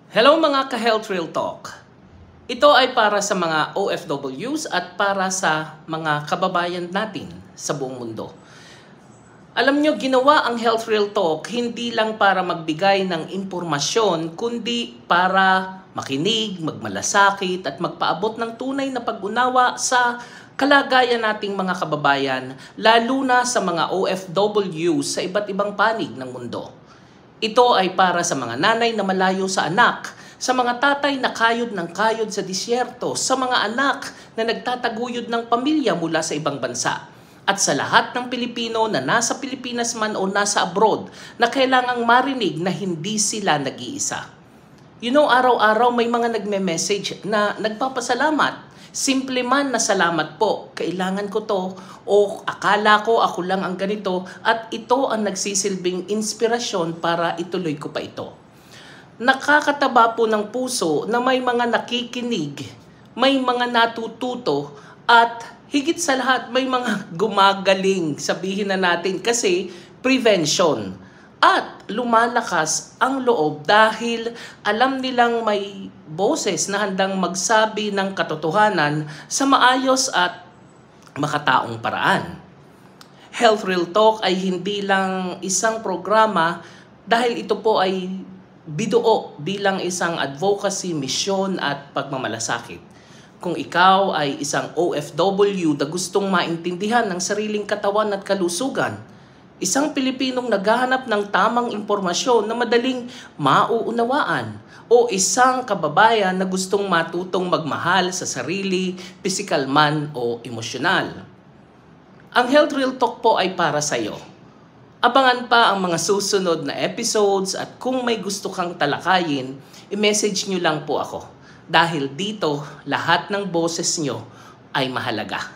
Hello mga ka-Health Real Talk. Ito ay para sa mga OFWs at para sa mga kababayan natin sa buong mundo. Alam nyo, ginawa ang Health Real Talk hindi lang para magbigay ng impormasyon, kundi para makinig, magmalasakit at magpaabot ng tunay na pag-unawa sa kalagayan nating mga kababayan, lalo na sa mga OFWs sa iba't ibang panig ng mundo. Ito ay para sa mga nanay na malayo sa anak, sa mga tatay na kayod ng kayod sa disyerto, sa mga anak na nagtataguyod ng pamilya mula sa ibang bansa, at sa lahat ng Pilipino na nasa Pilipinas man o nasa abroad na kailangang marinig na hindi sila nag-iisa. You know, araw-araw may mga nagme-message na nagpapasalamat. Simple man na salamat po, kailangan ko to, o akala ko ako lang ang ganito, at ito ang nagsisilbing inspirasyon para ituloy ko pa ito. Nakakataba po ng puso na may mga nakikinig, may mga natututo, at higit sa lahat may mga gumagaling, sabihin na natin, kasi prevention. At lumalakas ang loob dahil alam nilang may boses na handang magsabi ng katotohanan sa maayos at makataong paraan. Health Real Talk ay hindi lang isang programa dahil ito po ay binuo bilang isang advocacy, misyon at pagmamalasakit. Kung ikaw ay isang OFW na gustong maintindihan ng sariling katawan at kalusugan, isang Pilipinong naghahanap ng tamang impormasyon na madaling mauunawaan, o isang kababayan na gustong matutong magmahal sa sarili, pisikal man o emosyonal. Ang Health Real Talk po ay para sa iyo. Abangan pa ang mga susunod na episodes, at kung may gusto kang talakayin, i-message nyo lang po ako. Dahil dito, lahat ng boses nyo ay mahalaga.